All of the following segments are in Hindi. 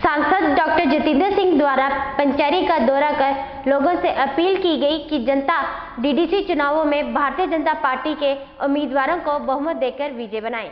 सांसद डॉक्टर जितेंद्र सिंह द्वारा पंचैरी का दौरा कर लोगों से अपील की गई कि जनता डीडीसी चुनावों में भारतीय जनता पार्टी के उम्मीदवारों को बहुमत देकर विजय बनाएं।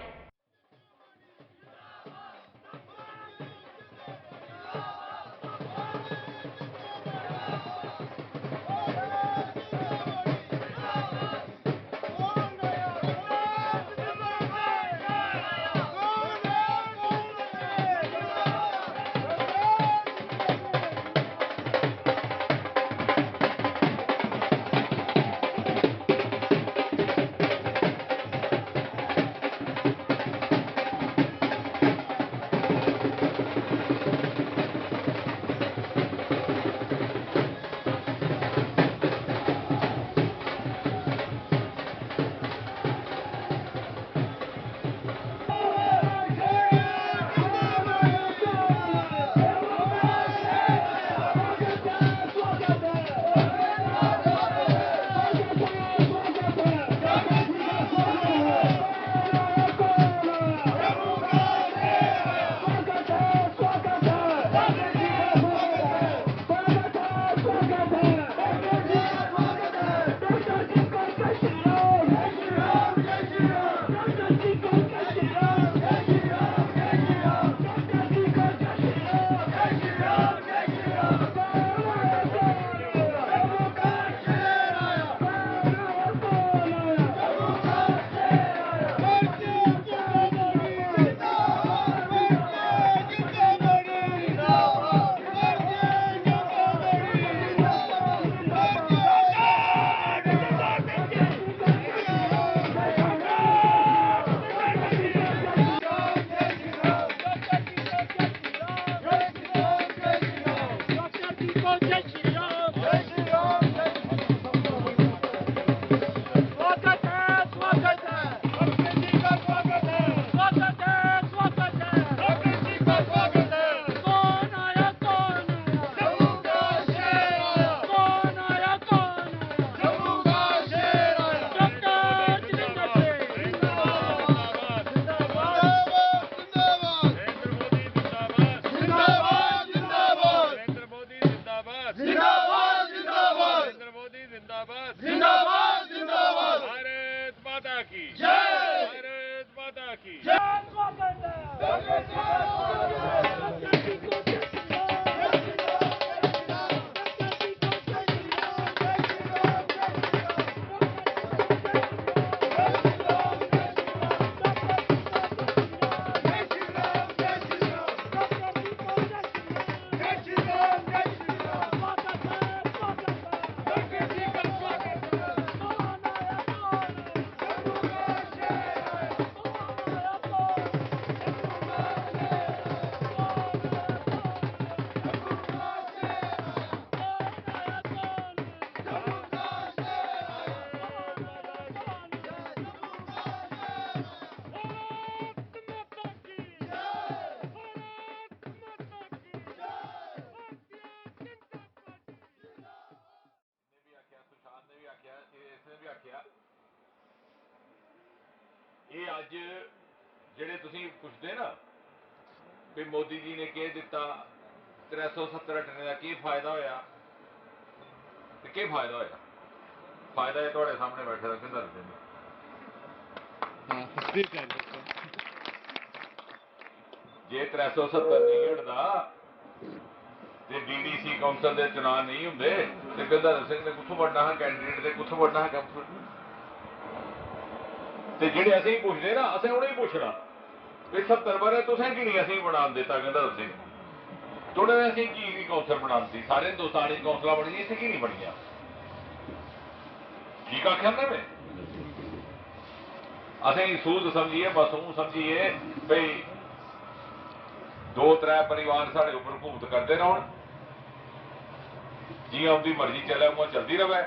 ये अज जेडे तुसीं पुछदे ना भी मोदी जी ने कह दिता 370 हटने का की फायदा होया ते की फायदा होया फायदा है तुहाडे सामने बैठे दा किंदा जे 370 नहीं हटदा ते डीडीसी कौंसल दे चुनाव नहीं हुंदे ते गंधार सिंह ने कुत्थों बनना है कैंडीडेट ते कुत्थों बनना है कैंपस ते जेडे असीं पुछदे ना असें उ'नें पुछना भी 70 बारे तुसें की नहीं असीं बनान दिता गंधार सिंह थोड़े असीं की कौंसल बनाती सारे हिंदुस्तान च कौंसलां बनियां इत्थे की नहीं बनियां ठीक आख्या ना मैं असीं सूद समझिए मासूम समझिए भाई 2-3 परिवार साढ़े उपर हुकूमत करते रहन जियां उनकी मर्जी चले उआं चलती रवे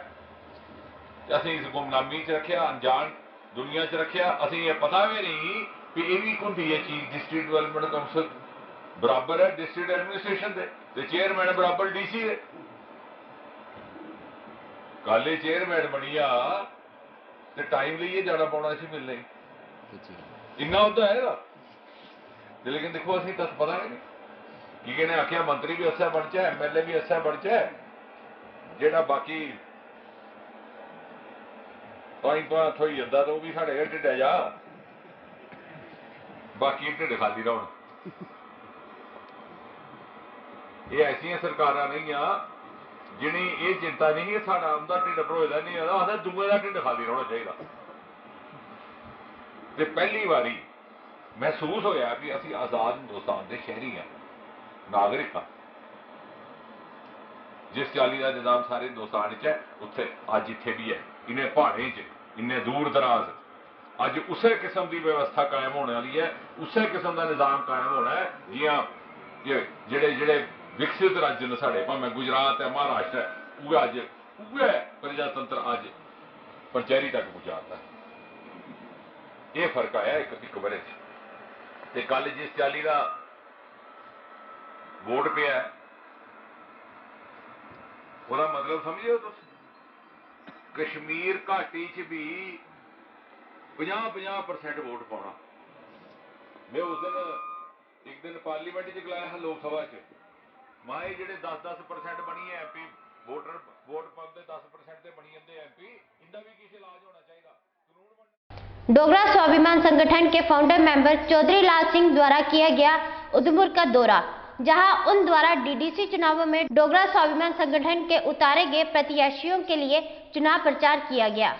असीं इस गुमनामी च रखिया अनजान दुनिया च रखिया असीं ये पता भी नहीं कि ये भी होंदी है चीज डिस्ट्रिक्ट डिवेलपमेंट कौंसल बराबर है डिस्ट्रिक्ट एडमिनिस्ट्रेशन के चेयरमैन बराबर डीसी है कल ये चेयरमैन बनिया तो टाइम लिए जाना पौना सी मिलने इन्ना उदा है लेकिन देखो असीं तक पता नहीं कि किने आख्या मंत्री भी ऐसा बन जाए, MLA भी ऐसा बन जाए, जेड़ा बाकी पाई पाथ हो जाता तो भी साढ़े ढिड्डा जा, बाकी ढिड खाली रहो। ये ऐसिया सरकारां नहीं आ जिन्हें ये चिंता नहीं है साडा उनका ढिड भरोएदा नहीं होता, आखदा दूए का ढिड खाली रहना चाहिए। ते पहली बारी महसूस होया कि असी आजाद हिंदुस्तान के शहरी हाँ, नागरिक हाँ। जिस चाली का निजाम सारे हिंदुस्तान च है, उत्थे अज इत्थे भी है, इन्हें पहाड़ों च, इन्हें दूर दराज अज उस किस्म की व्यवस्था कायम होने वाली है, उस किस्म का निजाम कायम होना है जियां जेड़े जेड़े विकसित राज्य ने साढ़े, भावें गुजरात है, महाराष्ट्र है, वह अज वह प्रजातंत्र अज पंचैरी तक पहुंचाता है। ये फर्क आया एक बड़े ते कल जिस चाली का वोट पिया वह मतलब समझियो तुम, कश्मीर घाटी च भी 50% वोट पाना। मैं उस दिन एक दिन पार्लीमेंट च गलाया, लोकसभा च माए जेडे 10% बनी है MP वोटर वोट पाते 10% से बनी जाते MP, इनका भी किसी इलाज होना चाहिए। कानून डोगरा स्वाभिमान संगठन के फाउंडर मेंबर चौधरी लाल सिंह द्वारा किया गया उधमपुर का दौरा, जहां उन द्वारा DDC चुनावों में डोगरा स्वाभिमान संगठन के उतारे गए प्रत्याशियों के लिए चुनाव प्रचार किया गया।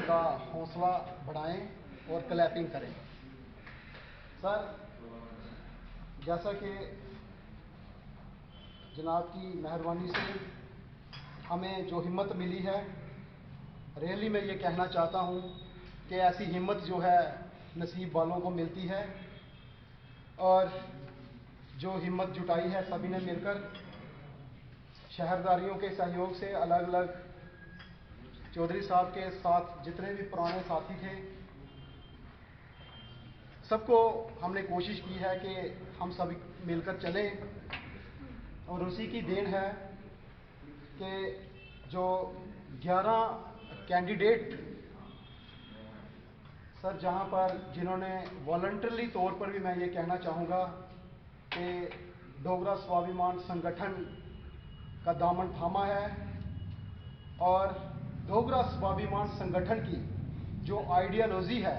का हौसला बढ़ाएं और क्लैपिंग करें। सर, जैसा कि जनाब की मेहरबानी से हमें जो हिम्मत मिली है, रियली मैं ये कहना चाहता हूँ कि ऐसी हिम्मत जो है नसीब वालों को मिलती है, और जो हिम्मत जुटाई है सभी ने मिलकर शहरदारियों के सहयोग से, अलग अलग चौधरी साहब के साथ जितने भी पुराने साथी थे, सबको हमने कोशिश की है कि हम सब मिलकर चलें। और उसी की देन है कि जो 11 कैंडिडेट सर, जहां पर जिन्होंने वॉलंटरली तौर पर भी मैं ये कहना चाहूँगा कि डोगरा स्वाभिमान संगठन का दामन थामा है, और डोगरा स्वाभिमान संगठन की जो आइडियोलॉजी है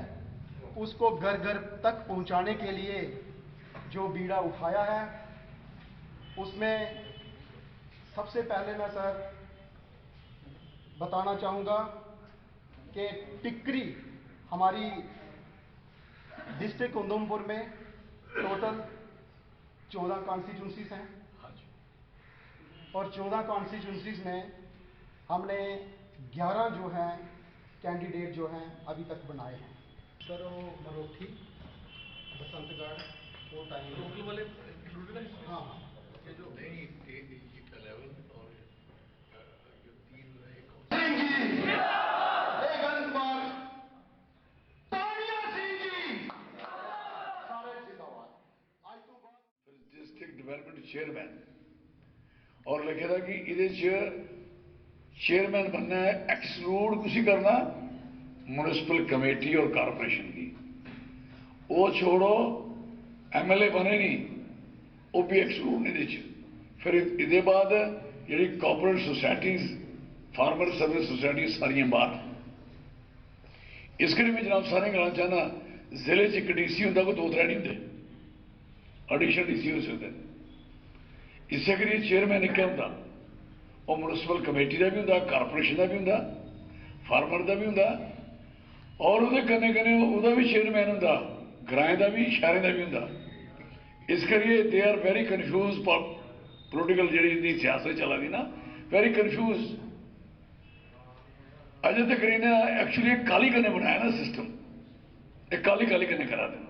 उसको घर घर तक पहुंचाने के लिए जो बीड़ा उठाया है, उसमें सबसे पहले मैं सर बताना चाहूँगा कि टिक्करी हमारी डिस्ट्रिक्ट उधमपुर में टोटल 14 कॉन्स्टिट्यूंसीज हैं, और 14 कॉन्स्टिट्यूंसीज में हमने 11 जो हैं कैंडिडेट जो हैं अभी तक बनाए हैं। सर, वो मरोठी, बसंतगढ़, कोटाई वाले इंक्लूडेड हैं? हाँ, ये जो नहीं, ये 11 और जो 3 डिस्ट्रिक्ट डेवलपमेंट चेयरमैन, और लिखे था कि इहदे चेयरमैन बनना है, एक्सक्लूड कुछ करना म्यूनिसिपल कमेटी और कारपोरेशन की, वो छोड़ो MLA बने नहीं, वो भी एक्सक्लूड नहीं। फिर इहदे बाद जी cooperative societies, farmer service society सारियां बाहर, इस करियै मैं जनाब सारें गलाना चाहना, जिले च एक DC होंदा, कोई 2-3 नहीं होंदे, एडिशनल DC हो सकते हैं। इस करियै चेयरमैन इक्कै होंदा, वो म्युनिसिपल कमेटी का भी होंदा, कारपोरेशन का भी होंदा, फार्मर का भी होंदा, और वो कन्नै कन्नै ओहदा भी चेयरमैन होंदा, ग्राएं का भी, शहरें का भी होंदा। इस करियै they are very confused, political जी सियासत चला दी ना, वेरी कन्फ्यूज। अजे तक इन्हें एक्चुअली काली कन्नै बनाया ना सिस्टम, एक काली कन्नै करा देना।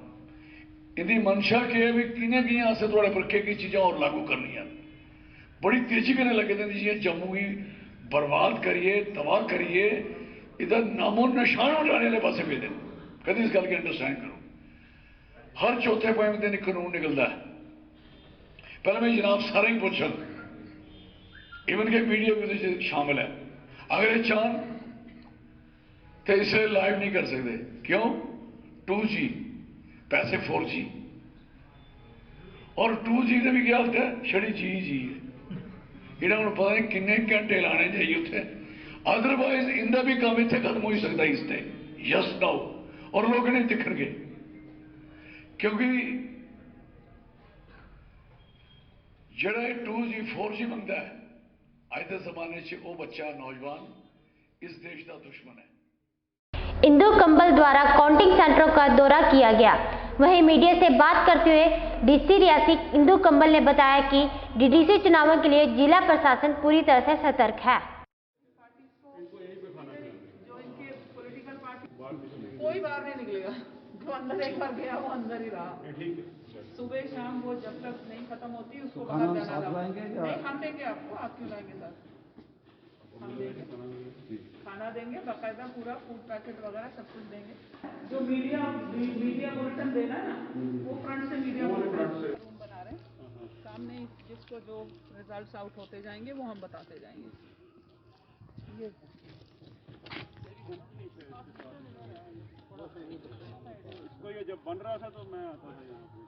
इनकी मंशा के है भी कियां कियां असें थोड़े पर केह् चीज़ां और लागू करनियां, बड़ी तेजी कन्नै लगे दे जियां जम्मू की बर्बाद करिए, तबाह करिए, इधर नामो निशान उठाने वाले पासे भेजे। कभी इस गल की अंडरस्टैंड करो, हर चौथे पॉइंट दिन कानून निकलता है। पहले मैं जनाब सारे ही पूछा, इवन के मीडिया भी शामिल है, अगर ये चाहन तो इसे लाइव नहीं कर सकते। क्यों? 2G पैसे 4G, और 2G का भी क्या होता है, छड़ी जी है। इन्हें हम पता नहीं किन्ने घंटे लाने चाहिए उत्थे, अदरवाइज इनका भी काम इतने खत्म हो सकता है इसने, यस नाउ, और लोग नहीं दिखणगे। क्योंकि जड़ा 2G 4G मंगता है, अज के जमाने वो बच्चा नौजवान इस देश का दुश्मन है। इंदु कंबल द्वारा काउंटिंग सेंटरों का दौरा किया गया। वहीं मीडिया से बात करते हुए डीसी रियासी इंदु कंबल ने बताया कि डीडीसी चुनावों के लिए जिला प्रशासन पूरी तरह से सतर्क है। कोई बाहर नहीं निकलेगा, जो अंदर एक बार गया वो अंदर ही रहा। सुबह शाम वो जब तक नहीं खत्म होती उसको बाहर जाना रहा। नहीं, हम देंगे आपको, आप क्यों लाएंगे साथ? हम देंगे, खाना देंगे, बाकायदा पूरा फूड पैकेट वगैरह सब कुछ देंगे। जो मीडिया बुलेटिन देना है ना, वो फ्रंट से मीडिया बुलेटिन रूम बना रहे हैं, सामने जिसको जो रिजल्ट्स आउट होते जाएंगे वो हम बताते जाएंगे। ये इसको ये जब बन रहा था तो मैं आता था यहाँ पे।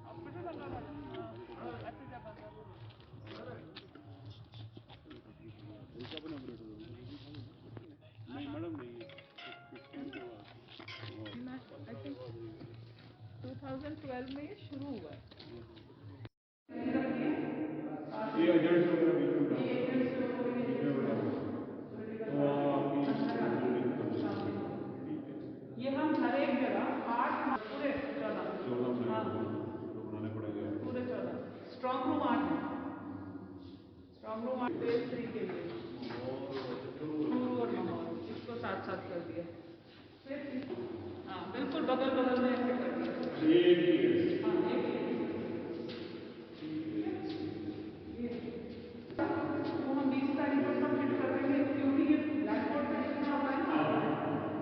नहीं मैडम नहीं, 2012 में ये शुरू हुआ है। ये हम हर एक जगह 8 पूरे 14 बनाने पड़ेंगे, पूरे 14 स्ट्रॉन्ग रूम 8 है, स्ट्रॉन्ग रूम 8 फेज 3 के लिए और माहौल इसको साथ साथ कर दिया। फिर हाँ बिल्कुल बगल में ऐसे कर दिया। हाँ वो हम 20 तारीख को सब फिट कर देंगे, क्योंकि ये ब्लैक बोर्ड पे लिखना होता है ना,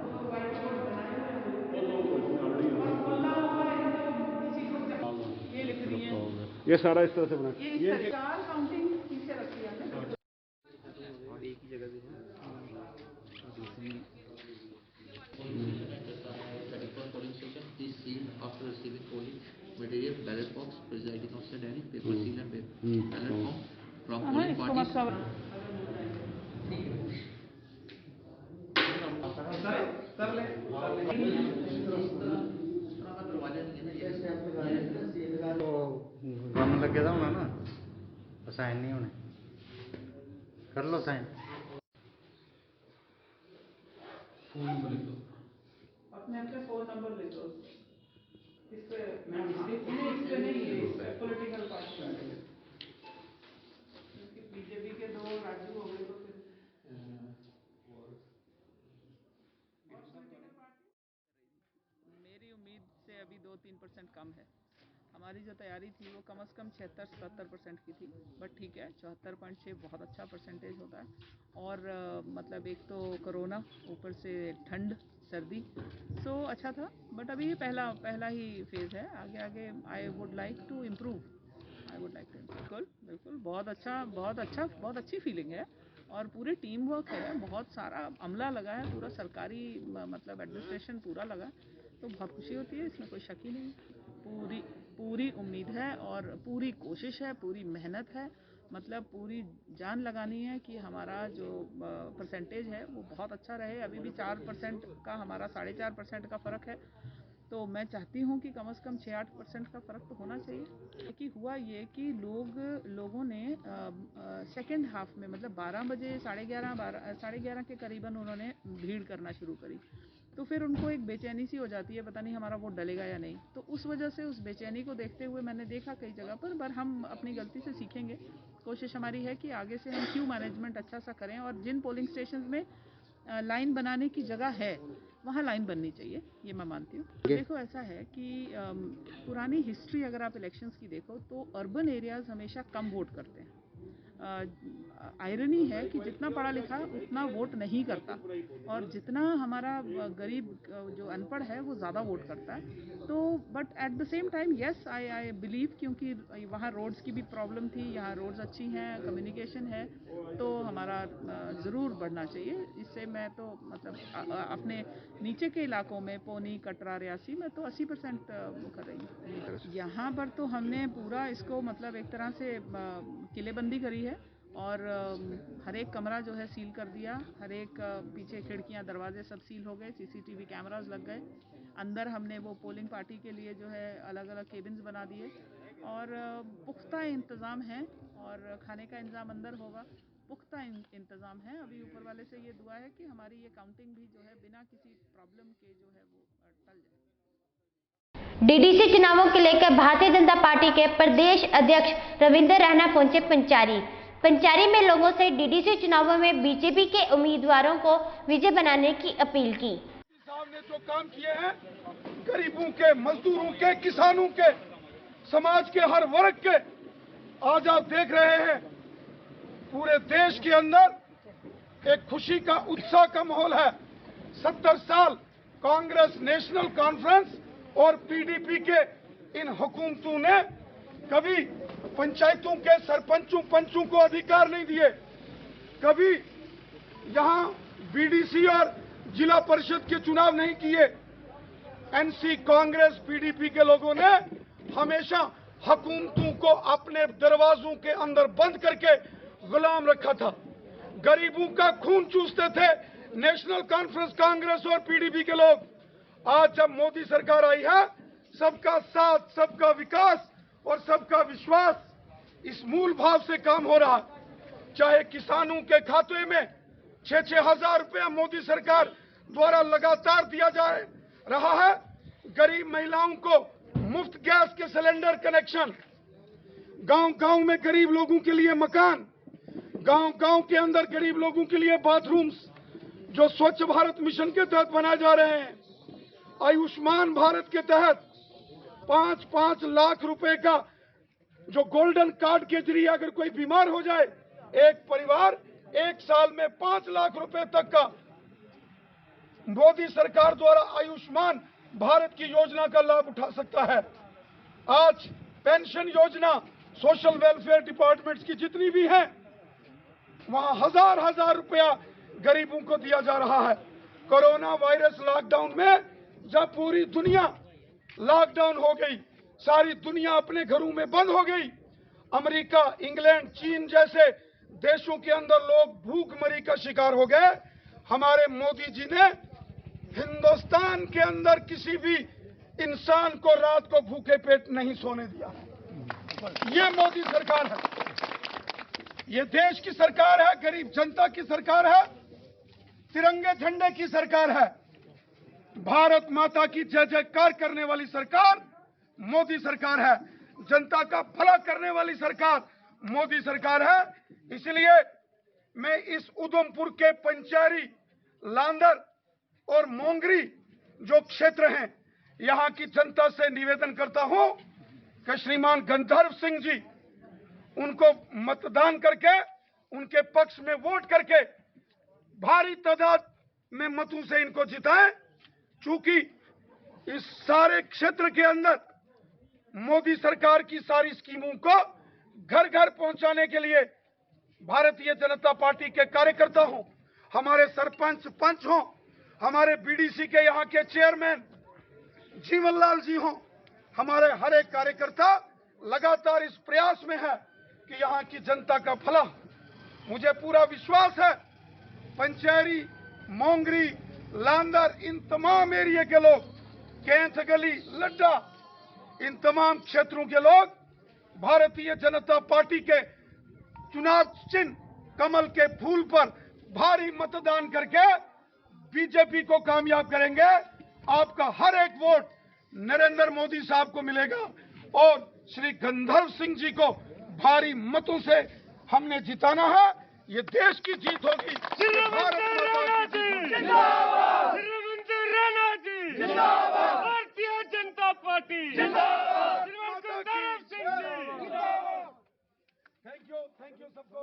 तो व्हाइट बोर्ड बनाए हुए हैं और खुला होगा इनको किसी को ये लिखनी है। ये सारा इस तरह से बना, ये इस तरह 4 काउंटिंग पीछे रखी है हमने। और एक ही जगह से दूसरी 34 polling station is sealed after receiving polling material, ballot box, presiding officer diary, paper seal and ballot form from polling parties. तो गम लगे दा होना ना, साइन नहीं होने, कर लो साइन। अपने अपने फोन नंबर लिख दो, इस पे नहीं पॉलिटिकल पार्टी, क्योंकि बीजेपी के 2 राजू हो गए तो फिर मेरी उम्मीद से अभी 2-3% कम है। हमारी जो तैयारी थी वो कम से कम 76-77% की थी, बट ठीक है 74.6 बहुत अच्छा परसेंटेज होता है। और मतलब एक तो कोरोना, ऊपर से ठंड सर्दी, सो अच्छा था। बट अभी ये पहला ही फेज़ है, आगे I would like to improve. बिल्कुल बहुत अच्छी फीलिंग है, और पूरी टीम वर्क है, बहुत सारा अमला लगा है, पूरा सरकारी मतलब एडमिनिस्ट्रेशन पूरा लगा, तो बहुत खुशी होती है, इसमें कोई शक ही नहीं। पूरी उम्मीद है और पूरी कोशिश है, पूरी मेहनत है। मतलब पूरी जान लगानी है कि हमारा जो परसेंटेज है वो बहुत अच्छा रहे। अभी भी 4% का हमारा 4.5% का फ़र्क है, तो मैं चाहती हूँ कि कम से कम 6-8% का फ़र्क तो होना चाहिए। कि हुआ ये कि लोगों ने सेकेंड हाफ में मतलब 12 बजे 11:30 के करीबन उन्होंने भीड़ करना शुरू करी, तो फिर उनको एक बेचैनी सी हो जाती है, पता नहीं हमारा वोट डलेगा या नहीं। तो उस वजह से उस बेचैनी को देखते हुए मैंने देखा कई जगह पर हम अपनी गलती से सीखेंगे। कोशिश हमारी है कि आगे से हम क्यू मैनेजमेंट अच्छा सा करें, और जिन पोलिंग स्टेशन में लाइन बनाने की जगह है वहाँ लाइन बननी चाहिए, ये मैं मानती हूँ। देखो ऐसा है कि पुरानी हिस्ट्री अगर आप इलेक्शंस की देखो तो अर्बन एरियाज़ हमेशा कम वोट करते हैं। आयरनी है कि जितना पढ़ा लिखा उतना वोट नहीं करता, और जितना हमारा गरीब जो अनपढ़ है वो ज़्यादा वोट करता है। तो but at the same time yes I believe, क्योंकि वहाँ रोड्स की भी प्रॉब्लम थी, यहाँ रोड्स अच्छी हैं, कम्युनिकेशन है, तो हमारा ज़रूर बढ़ना चाहिए। इससे मैं तो मतलब अपने नीचे के इलाकों में पौनी, कटरा, रियासी में तो 80% कर रही हूँ। यहाँ पर तो हमने पूरा इसको मतलब एक तरह से किलेबंदी करी है, और हर एक कमरा जो है सील कर दिया, हर एक पीछे खिड़कियाँ दरवाजे सब सील हो गए, CCTV कैमरास लग गए। अंदर हमने वो पोलिंग पार्टी के लिए जो है अलग अलग केबिन्स बना दिए, और पुख्ता इंतज़ाम है, और खाने का इंतज़ाम अंदर होगा, पुख्ता इंतज़ाम है। अभी ऊपर वाले से ये दुआ है कि हमारी ये काउंटिंग भी जो है बिना किसी प्रॉब्लम के जो है वो टल जाए। डीडीसी चुनावों को लेकर भारतीय जनता पार्टी के प्रदेश अध्यक्ष रविंद्र रैना पहुंचे पंचारी में लोगों से डीडीसी चुनावों में बीजेपी के उम्मीदवारों को विजय बनाने की अपील की। साहब ने जो काम किए हैं, गरीबों के, मजदूरों के, किसानों के, समाज के हर वर्ग के, आज आप देख रहे हैं पूरे देश के अंदर एक खुशी का, उत्साह का माहौल है। 70 साल कांग्रेस, नेशनल कॉन्फ्रेंस और पीडीपी के इन हुकूमतों ने कभी पंचायतों के सरपंचों पंचों को अधिकार नहीं दिए, कभी यहां बीडीसी और जिला परिषद के चुनाव नहीं किए। एनसी, कांग्रेस, पीडीपी के लोगों ने हमेशा हुकूमतों को अपने दरवाजों के अंदर बंद करके गुलाम रखा था, गरीबों का खून चूसते थे नेशनल कॉन्फ्रेंस, कांग्रेस और पीडीपी के लोग। आज जब मोदी सरकार आई है, सबका साथ, सबका विकास और सबका विश्वास, इस मूल भाव से काम हो रहा। चाहे किसानों के खाते में 6-6 हजार रुपया मोदी सरकार द्वारा लगातार दिया जा रहा है, गरीब महिलाओं को मुफ्त गैस के सिलेंडर कनेक्शन, गांव-गांव में गरीब लोगों के लिए मकान, गांव-गांव के अंदर गरीब लोगों के लिए बाथरूम्स जो स्वच्छ भारत मिशन के तहत बनाए जा रहे हैं। आयुष्मान भारत के तहत 5-5 लाख रुपए का जो गोल्डन कार्ड के जरिए अगर कोई बीमार हो जाए, एक परिवार 1 साल में 5 लाख रुपए तक का मोदी सरकार द्वारा आयुष्मान भारत की योजना का लाभ उठा सकता है। आज पेंशन योजना, सोशल वेलफेयर डिपार्टमेंट्स की जितनी भी हैं, वहां हजार रुपया गरीबों को दिया जा रहा है। कोरोना वायरस लॉकडाउन में जब पूरी दुनिया लॉकडाउन हो गई, सारी दुनिया अपने घरों में बंद हो गई, अमेरिका, इंग्लैंड, चीन जैसे देशों के अंदर लोग भूखमरी का शिकार हो गए, हमारे मोदी जी ने हिंदुस्तान के अंदर किसी भी इंसान को रात को भूखे पेट नहीं सोने दिया। ये मोदी सरकार है, ये देश की सरकार है, गरीब जनता की सरकार है, तिरंगे झंडे की सरकार है, भारत माता की जय जयकार करने वाली सरकार मोदी सरकार है, जनता का भला करने वाली सरकार मोदी सरकार है। इसलिए मैं इस उधमपुर के पंचारी, लांदर और मोंगरी जो क्षेत्र हैं, यहां की जनता से निवेदन करता हूं कि श्रीमान गंधर्व सिंह जी, उनको मतदान करके, उनके पक्ष में वोट करके भारी तादाद में मतों से इनको जिताएं। चूंकि इस सारे क्षेत्र के अंदर मोदी सरकार की सारी स्कीमों को घर घर पहुंचाने के लिए भारतीय जनता पार्टी के कार्यकर्ता हों, हमारे सरपंच पंच हों, हमारे बीडीसी के यहाँ के चेयरमैन जीवन लाल जी हों, हमारे हर एक कार्यकर्ता लगातार इस प्रयास में है कि यहाँ की जनता का भला। मुझे पूरा विश्वास है पंचेरी, मोंगरी, लांदर, इन तमाम एरिया के लोग, कैंथ गली, लड्डा, इन तमाम क्षेत्रों के लोग भारतीय जनता पार्टी के चुनाव चिन्ह कमल के फूल पर भारी मतदान करके बीजेपी को कामयाब करेंगे। आपका हर एक वोट नरेंद्र मोदी साहब को मिलेगा और श्री गंधर्व सिंह जी को भारी मतों से हमने जिताना है। ये देश की जीत होगी। भारत माता की जीत होगी। भारतीय जनता पार्टी जिंदाबाद। थैंक यू सबको।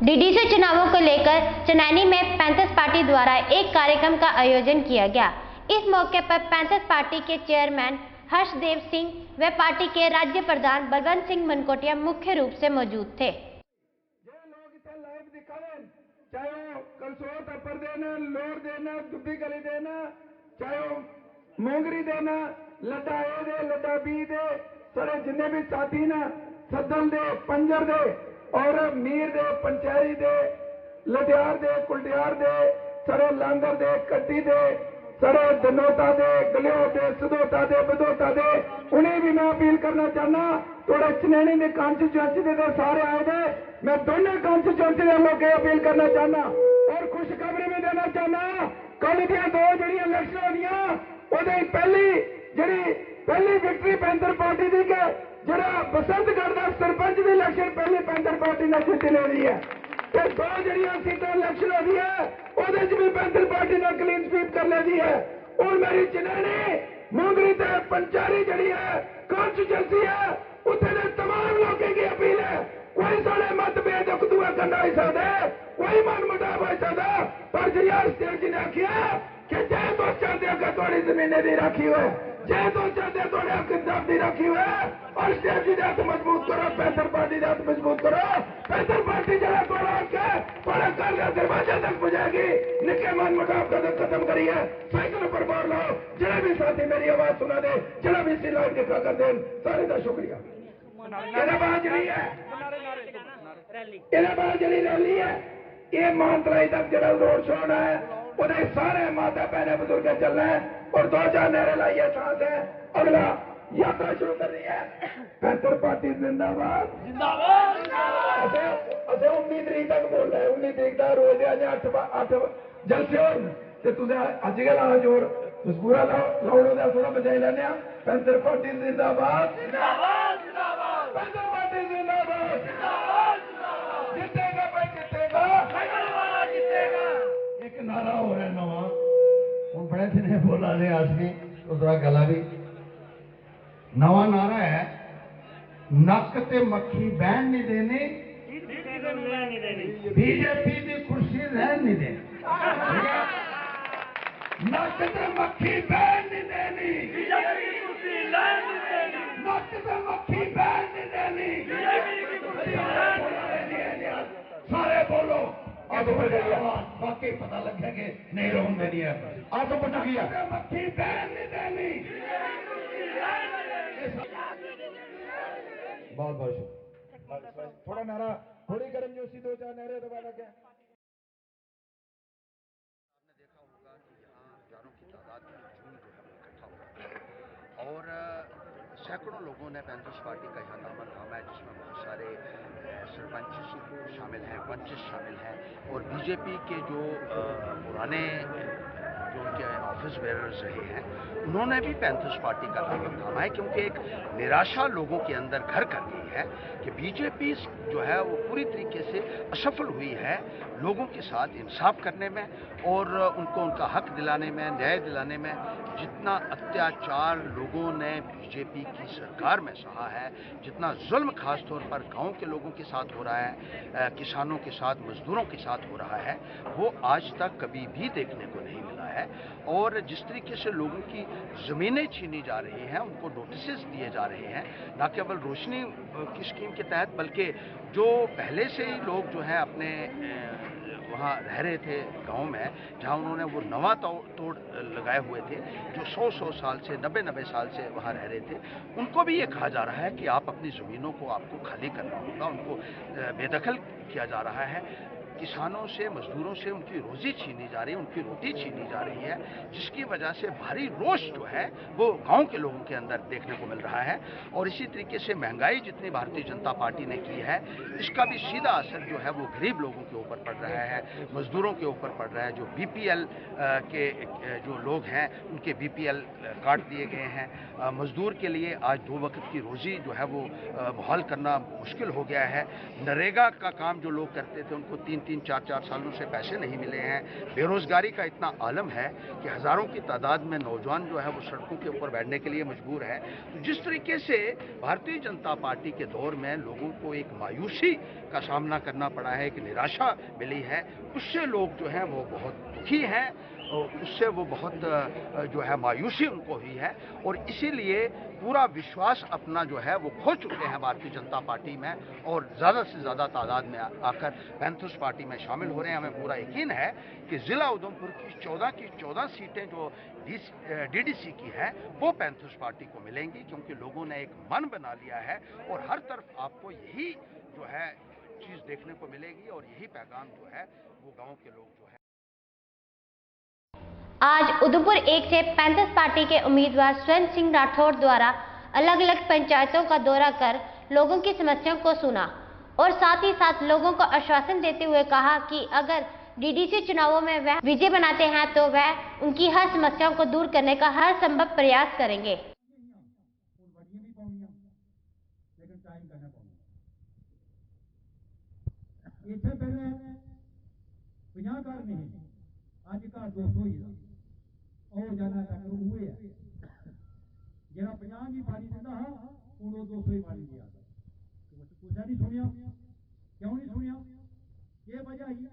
डीडीसी चुनावों को लेकर चनैनी में पैंथर्स पार्टी द्वारा एक कार्यक्रम का आयोजन किया गया। इस मौके पर पैंथर्स पार्टी के चेयरमैन हर्षदेव सिंह व पार्टी के राज्य प्रधान बलवंत सिंह मनकोटिया मुख्य रूप से मौजूद थे। चाहे वो करसोट अपर देना, लोर देना, दुब्बी गली देना, चाहे वो मोंगरी देना, लड्डा ए दे, लड्डा बी दे, सारे जिन्ने भी साथी ना सदल दे, पंजर दे और मीर दे, पंचैरी दे, लडियार दे, कुलडियार दे, सारे लांदर दे, कट्टी दे, सारे धनोता दे, गलियों दे, सदोता दे, बदोता दे, उन्हें भी मैं अपील करना चाहना। थोड़े चनैनी के कॉन्स्टिट्यूएंसी दे सारे आए थे, मैं दोनों कॉन्स्टिट्यूएंसी के लोगों की अपील करना चाहना और खुशखबरी भी देना चाहना। कल दियां दो जी इलेक्शन होनियां, उहदे पहली विक्ट्री पैंथर पार्टी दी के जरा बसंतगढ़ का सरपंच की इलेक्शन पहली पैंथर पार्टी ने जीत लेनी है। तो दो जड़ियां सीटें इलेक्शन होनी है, उहदे च भी पैंथर पार्टी ने क्लीन स्वीप कर लेनी है। और मेरी चनैनी, मोंगरी ते पंचैरी जड़ी है कॉन्स्टिट्यूएंसी है, उत्थे तमाम लोगों की अपील है। कोई साढ़े मतभेद दुआ करना हो सकता है, कोई मन मुटाव हो सकता, पर जरियार स्टेट जी ने आखिया कि जे तो चाहते हो कि थोड़ी जमीने दी रखी हुए, जे तो चाहते हो थोड़े हक दी रखी हुए, और स्टेट जी हाथ मजबूत करो, पैंथर पार्टी हाथ मजबूत करो। पैंथर पार्टी जरा थोड़ा के थोड़ा कर लिया दरवाजे तक पुजाएगी। निके मन मुटाव का खत्म करिए, साइकिल पर मार लो। जरा भी साथी मेरी आवाज सुना दे, जरा भी सी लाइन दिखा कर दे, सारे का शुक्रिया। रैली है ये मानतलाई तक जरा रोड शो होना है, उन्हें सारे माता बहने बुजुर्ग चलना है और 2-4 नारे लाइए सांस है। अगला यात्रा शुरू करनी है। पैंथर पार्टी जिंदाबाद जिंदाबाद। 19 तरीक तक बोल रहे हैं, 19 तरीक तक रोज 8 जलसे हो तुझे अज गल जोर पूरा लाउडो का थोड़ा बचाई लेने। पैंथर पार्टी जिंदाबाद जिंदाबाद जिंदाबाद। पैंथर पार्टी जिंदाबाद जिंदाबाद जिंदाबाद। जितेगा भाई जितेगा, जितेगा। एक नारा हो रहा है नवा, हम बड़े दिन बोला नहीं आदमी तो थोड़ा गला भी नवा नारा है, नक ते मक्खी बहन नहीं देनी, बीजेपी की कुर्सी रहन नहीं देनी। नक ते मक्खी बहन नहीं देनी, बीजेपी की कुर्सी रहन नहीं देनी। नक ते मक्खी बहन नहीं देनी, बीजेपी की कुर्सी रहन नहीं देनी। सारे बोलो बाकी पता लगेगा नहीं रोन देनी है। आप तो पता किया मक्खी बहन नहीं देनी। बहुत बहुत शुक्रिया। थोड़ा नारा थोड़ी गर्म जोशी 2-4 नारे दबाना क्या। आपने देखा होगा कि यहाँ हजारों की तादाद में जुम्मन जो है इकट्ठा हुआ और सैकड़ों लोगों ने पैंथर्स पार्टी का यहाँ दामन थामा है, जिसमें बहुत सारे सरपंच शामिल हैं, पंच शामिल हैं और बीजेपी के जो पुराने जो उनके ऑफिस बेयरर्स रहे हैं उन्होंने भी पैंथर्स पार्टी का दामन थामा है, क्योंकि एक निराशा लोगों के अंदर घर कर गई है कि बीजेपी जो है वो पूरी तरीके से असफल हुई है लोगों के साथ इंसाफ करने में और उनको उनका हक दिलाने में, न्याय दिलाने में। जितना अत्याचार लोगों ने बीजेपी की सरकार में सहा है, जितना जुल्म खास तौर पर गाँव के लोगों के साथ हो रहा है, किसानों के साथ, मजदूरों के साथ हो रहा है, वो आज तक कभी भी देखने को नहीं मिला है। और जिस तरीके से लोगों की ज़मीनें छीनी जा रही हैं, उनको नोटिसेस दिए जा रहे हैं, न केवल रोशनी की स्कीम के तहत बल्कि जो पहले से ही लोग जो हैं अपने वहाँ रह रहे थे गांव में, जहाँ उन्होंने वो नवा तोड़ लगाए हुए थे, जो 100 साल से 90 साल से वहाँ रह रहे थे, उनको भी ये कहा जा रहा है कि आप अपनी ज़मीनों को आपको खाली करना होगा, उनको बेदखल किया जा रहा है। किसानों से, मजदूरों से उनकी रोजी छीनी जा रही है, उनकी रोटी छीनी जा रही है, जिसकी वजह से भारी रोष जो है वो गांव के लोगों के अंदर देखने को मिल रहा है। और इसी तरीके से महंगाई जितनी भारतीय जनता पार्टी ने की है, इसका भी सीधा असर जो है वो गरीब लोगों के ऊपर पड़ रहा है, मजदूरों के ऊपर पड़ रहा है। जो BPL के जो लोग हैं उनके BPL काट दिए गए हैं। मजदूर के लिए आज 2 वक्त की रोजी जो है वो बहाल करना मुश्किल हो गया है। नरेगा का काम जो लोग करते थे उनको 3-3, 4-4 सालों से पैसे नहीं मिले हैं। बेरोजगारी का इतना आलम है कि हजारों की तादाद में नौजवान जो है वो सड़कों के ऊपर बैठने के लिए मजबूर है। तो जिस तरीके से भारतीय जनता पार्टी के दौर में लोगों को एक मायूसी का सामना करना पड़ा है, एक निराशा मिली है, उससे लोग जो हैं वो बहुत दुखी हैं और उससे वो बहुत जो है मायूसी उनको हुई है। और इसीलिए पूरा विश्वास अपना जो है वो खो चुके हैं भारतीय जनता पार्टी में, और ज़्यादा से ज़्यादा तादाद में आकर पैंथर्स पार्टी में शामिल हो रहे हैं। हमें पूरा यकीन है कि ज़िला उधमपुर की 14 सीटें जो DDC की है वो पैंथर्स पार्टी को मिलेंगी, क्योंकि लोगों ने एक मन बना लिया है और हर तरफ आपको यही जो है चीज़ देखने को मिलेगी और यही पैगाम जो है वो गाँव के लोग जो है। आज उधमपुर 1 से पैंथर्स पार्टी के उम्मीदवार स्वर्ण सिंह राठौड़ द्वारा अलग अलग पंचायतों का दौरा कर लोगों की समस्याओं को सुना और साथ ही साथ लोगों को आश्वासन देते हुए कहा कि अगर DDC चुनावों में वह विजय बनाते हैं तो वह उनकी हर समस्याओं को दूर करने का हर संभव प्रयास करेंगे। और ज्यादा तक हुए है जरा 50 की पानी दिता हाँ हूँ 200 ही पानी दिया कुछ नहीं सुनिया, क्यों नहीं सुनिया, ये वजह ही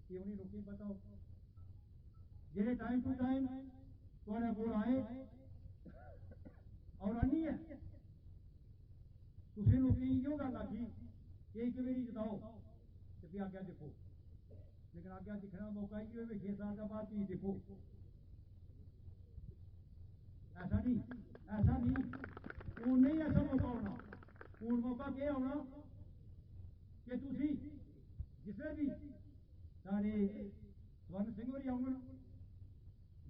क्यों नहीं रुके बताओ। जेरे टाइम टू टाइम थोड़े बोल आए और अन्नी है तुम लोग क्यों गल आखी एक बारी जिताओ तो आज्ञा देखो, लेकिन आज्ञा दिखना मौका ही 6 साल का बाद भी देखो। ऐसा नहीं हूँ नहीं ऐसा मौका होना। हूँ मौका क्या होना कि तुसी जिसे भी सारे स्वर्ण सिंह होरी आउन,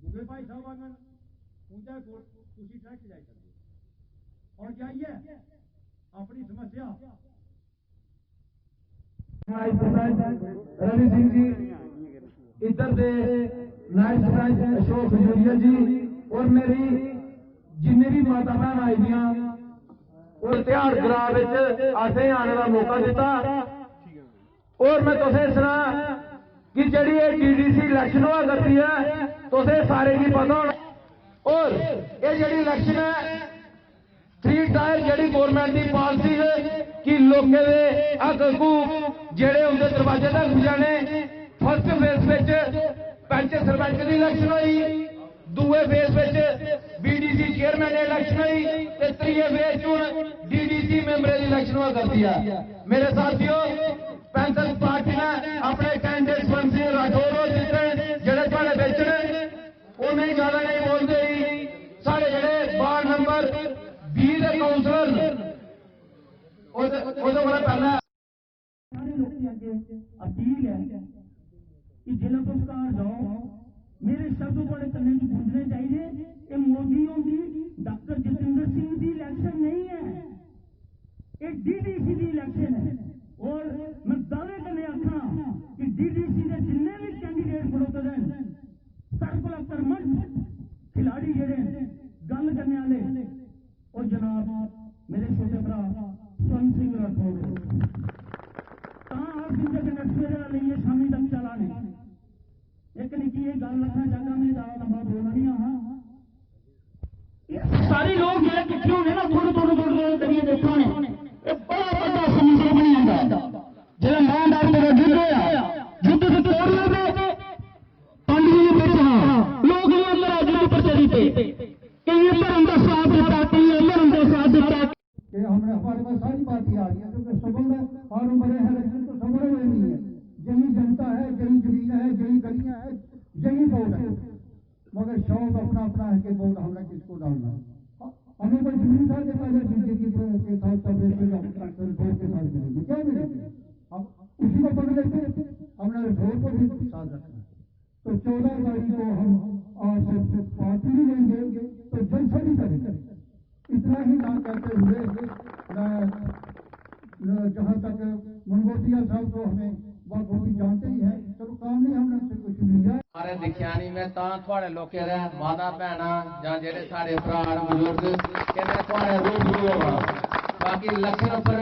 दुबे भाई साहब आवन, उनके कोल तुसी ट्रैक जाई सकते और जाइए अपनी समस्या। रवि सिंह जी इधर से नायब सरपंच अशोक खजूरिया जी और मेरी जिन्ने भी माता भैन आई दियां और त्यार ग्रां असें आने का मौका दिता। और मैं तुसें सुना कि जी DDC इलेक्शन हुआ करती है तुसें सारे की पता होना। और ये जी इलेक्शन है 3 टायर जी गौरमेंट की पॉलिसी है कि लोगों के हक हकूक जेड़े उनके दरवाजे तक जाने। फर्स्ट फेज पंच सरपंच की इलेक्शन हुई, दूए फेज BDC चेयरमैन इलेक्शन हुई, त्रीए फेज DDC मेंबर की इलेक्शन हुआ करती है। मेरे साथियों पैंथर्स पार्टी ने अपने कैंडिडेट स्वर्ण सिंह राठौर और जितने जेड़े थोड़े बेचने उन्हें ज्यादा नहीं बोलते ही सारे जेड़े वार्ड नंबर 20 के काउंसलर पहला अपील है कि जिला पुरस्कार जाओ मेरे शब्द बड़े कन्ने पूछने चाहिए। ये मोदियों की डॉक्टर जितेंद्र सिंह की इलेक्शन नहीं है, एक DDC की इलेक्शन है। और मैं दावे करने आखा कि DDC के जिन्ने भी कैंडिडेट खड़ोते हैं सर्कल परमंट खिलाड़ी जेड़े गल करने वाले और जनाब मेरे छोटे भरा स्वर्ण सिंह राठौर नहीं शामी तक चलाने एक निकी ये गल रखना चाहता मैं ज्यादा लंबा बोलना नहीं सारे लोग जो किट्ठे होने ना थोड़े करिए देखो ने बड़ा बड़ा समस्या बनी जाता जो लैंड आर्ट का युद्ध होया युद्ध से तोड़ लगे पांडवी ने बेचा लोग अंदर युद्ध पर चली पे कि ये धर्म का साथ देता कि ये धर्म का साथ देता कि हमने हमारे पास सारी पार्टी आ रही है क्योंकि सबल और बड़े हैं तो सबल नहीं है यही जनता है, यही जमीन है, यही गलियां है, यही वोट है। मगर शौक अपना अपना है कि वोट हमने किसको डालना। हमें कोई जमीन था कि पहले बीजेपी के साथ सब वोट के साथ मिलेगी, क्या मिलेगी? अब उसी को पकड़ लेते, हमने वोट को भी साथ रखना। तो 14 तारीख को हम पार्टी भी लेंगे तो जलसा भी करेंगे। इतना ही ना कहते हुए जहाँ तक मनगोटिया साहब को हमें बहुत बहुत जानते ही है, चलो काम नहीं हमने उनसे कुछ लिया। हमारे दिखियानी में थोड़े लोग माता भैन या जेडे साढ़े भरा बजुर्ग कहते थोड़े रूबरू होना। बाकी लक्षण पर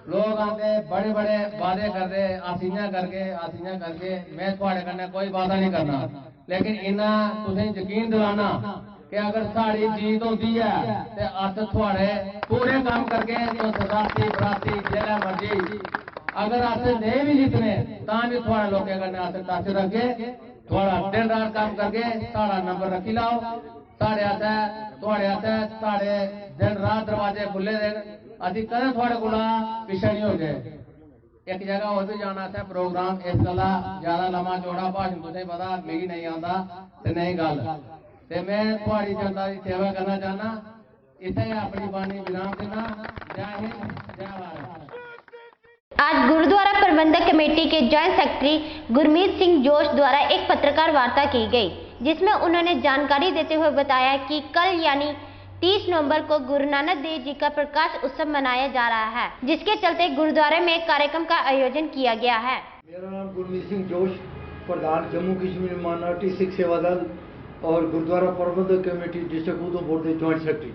लोग आते बड़े बड़े वादे करते आसियां करके मैं थोड़े कन्नै कोई वादा नहीं करना, लेकिन इन्ना तुसें यकीन दिलाना कि अगर साड़ी जीत होती है तो अस थोड़े पूरे काम करके तो राती बराती जेल्लै मर्जी अगर अस नहीं भी जितने तां भी थोड़े लोगों कन्नै अस टच रखगे। थोड़ा दिन रात काम करके साड़ा नंबर रखी लाओ। साढ़े आस्तै थोड़े आस्तै साढ़े दिन रात दरवाजे खुले देन, असीं कदें थोड़े कोला पिछे नहीं होगे। एक जगह होर भी जाना असें प्रोग्राम, इस गल्ला ज्यादा लम्मा चौड़ा भाषण तुसें पता मिगी नहीं आंदा ते नहीं गल ते मैं थोड़ी जनता की सेवा करना चाहना। इत्थे अपनी बाणी विराम देना। जय हिंद, जय भारत। आज गुरुद्वारा प्रबंधक कमेटी के जॉइंट सेक्रेटरी गुरमीत सिंह जोश द्वारा एक पत्रकार वार्ता की गई, जिसमें उन्होंने जानकारी देते हुए बताया कि कल यानी 30 नवंबर को गुरु नानक देव जी का प्रकाश उत्सव मनाया जा रहा है, जिसके चलते गुरुद्वारे में एक कार्यक्रम का आयोजन किया गया है। मेरा नाम गुरमीत सिंह जोश, प्रधान जम्मू कश्मीर माइनॉरिटी सिख सेवा दल और गुरुद्वारा प्रबंधक कमेटी डिस्ट्रिक्ट उधमपुर के जॉइंट सैकटरी।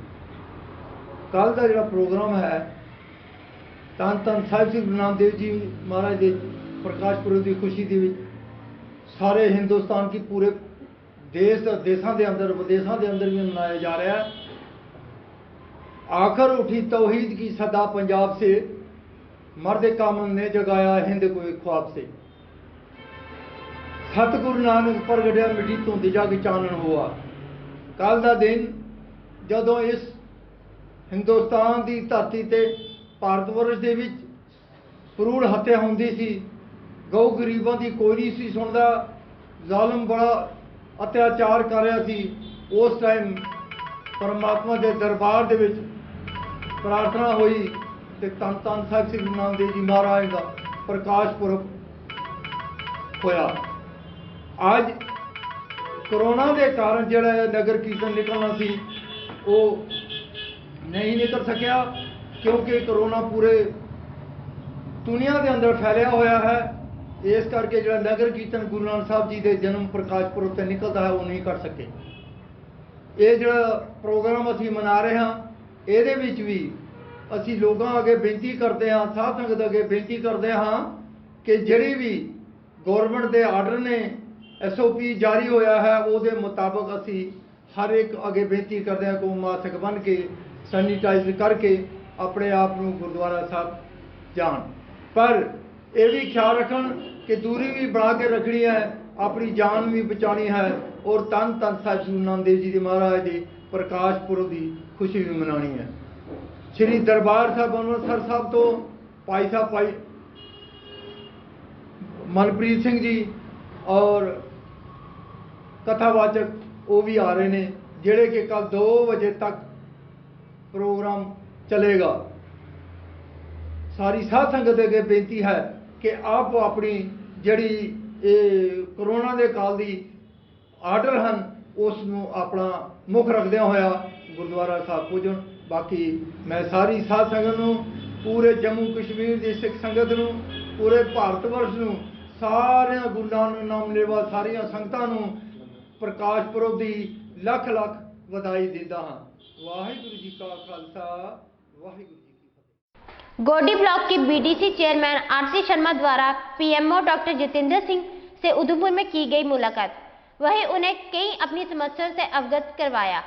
कल का जो प्रोग्राम है धन धन साहिब श्री गुरु नानक देव जी महाराज के प्रकाश पुरब की खुशी के सारे हिंदुस्तान की पूरे देशों के अंदर विदेशों के अंदर भी मनाया जा रहा है। आखिर उठी तौहीद की सदा पंजाब से, मर्द कामन ने जगाया हिंद को एक ख्वाब से। सतगुरु नानक प्रगटिया मिट्टी धुंध जग चानन हुआ। कल का दिन जदों इस हिंदुस्तान की धरती ते भारत वर्ष के भरूण हत्या होंदी सी, गौ गरीबों की कोई नहीं सी सुनता, जालम बड़ा अत्याचार कर रहा सी। उस टाइम परमात्मा के दरबार दे विच प्रार्थना हुई तो धन धन साहिब श्री गुरु नानक देव जी महाराज का प्रकाश पुरब होया। आज कोरोना के कारण जिहड़ा नगर कीर्तन निकलना सी वो नहीं निकल सकिया, क्योंकि कोरोना पूरे दुनिया के अंदर फैलिया होया है। इस करके जो नगर कीर्तन गुरु नानक साहब जी के जन्म प्रकाश पुरब से निकलता है वो नहीं कर सके। ये जो प्रोग्राम असी मना रहे हैं ये भी असी लोगों अगे बेनती करते हैं, साध संगत अगे बेनती करते हैं कि जिहड़े भी गौरमेंट के आर्डर ने SOP जारी होया है वो मुताबिक असी हर एक अगे बेनती करते हैं को मास्क बन के सैनिटाइज करके अपने आप को गुरुद्वारा साहब जान। पर यह भी ख्याल रखन कि दूरी भी बना के रखनी है, अपनी जान भी बचानी है और धन धन साहिब गुरु नानक देव जी महाराज जी प्रकाश पुरब की खुशी भी मनानी है। श्री दरबार साहब अमृतसर साहब तो भाई साहब भाई मनप्रीत सिंह जी और कथावाचक वो भी आ रहे हैं, जेड़े कि कल 2 बजे तक प्रोग्राम चलेगा। सारी साध संगत अगे बेनती है कि आप अपनी जड़ी कोरोना के काल की आर्डर हैं उसनों अपना मुख रखद्या होया गुरुद्वारा साहब पुजन। बाकी मैं सारी साध संगत नूं, पूरे जम्मू कश्मीर की सिख संगत नूं, पूरे भारत वर्ष नूं, सारे गुरु नानक नाम लेवा सारिया संगतां नूं प्रकाश पुरब की लख लख वधाई दिंदा हां। वाहिगुरु जी का खालसा, वाहिगुरु जी की फतेह। गोडी ब्लॉक के BDC चेयरमैन RC शर्मा द्वारा PMO डॉक्टर जितेंद्र सिंह से उधमपुर में की गई मुलाकात, वहीं उन्हें कई अपनी समस्याओं से अवगत करवाया।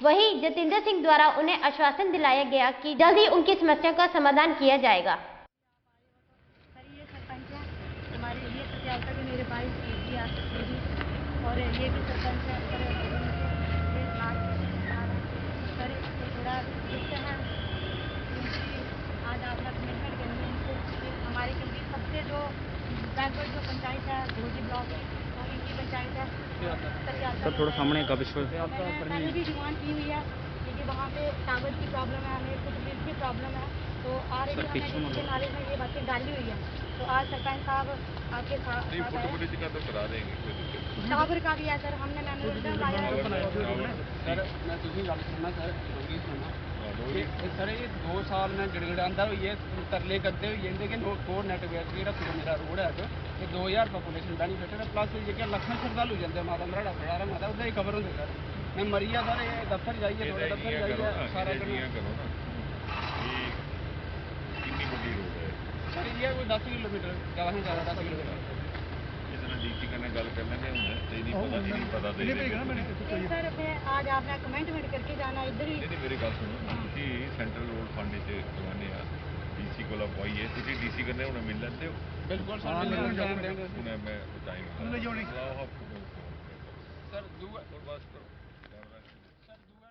वहीं जितेंद्र सिंह द्वारा उन्हें आश्वासन दिलाया गया कि जल्द ही उनकी समस्या का समाधान किया जाएगा। हमारे ये सत्यावता के मेरे भाई जी आ सकते हैं और ये भी सरपंच है सर थोड़ा दुख है आज आप लोग मिलकर गए इनको हमारे क्योंकि सबसे जो बैकवर्ड जो थोड़ा सामने का विश्व पहले भी डिमांड की हुई है क्योंकि वहाँ पे टावर की प्रॉब्लम है, हमें कुछ बिल की प्रॉब्लम है, तो ऑलरेडी हमने डिस्ट्रिक्ट नॉलेज में ये बातें डाली हुई है। तो आज सरपंच साहब आपके साथ फुटब्रिज का तो करा देंगे, कोई दिक्कत नहीं। टावर का भी है सर, हमने मेमोरेंडम लाया है। सर मैं तुझे गल सुनना सर, डोगरी सुनना सर, ये 2 साल में गिड़गिड़ांदा हुई है, तरले करते हुए इंदे के कोर नेटवर्क जेह्ड़ा मेरा रोड है ये 2000 पॉपुलेशन बेनीफिट है, प्लस जेह्के लक्खां श्रद्धालु जंदे माता मराड़ा बजारा माता ओह्दे ही खबर होंदे सर। मैं मरिया सर ये दफ्तर जाइए, थोड़ा दफ्तर जाइए सारा करो ना, ये कितनी बड़ी रोड है सर, ये कोई 10 किलोमीटर ज़्यादा से ज़्यादा 10 किलोमीटर। जितना डीसी करने गल कर लेंगे हूँ नहीं पता सर मैं आज आपने कमेंटमेंट करके जाना इधर ही। नहीं मेरी गल सुनो, तुम सेंट्रल रोड फंड करवाने डीसी को पाई है, तुम डीसी करने हूँ मिल लेंगे हो? बिल्कुल सर, मैं टाइम सर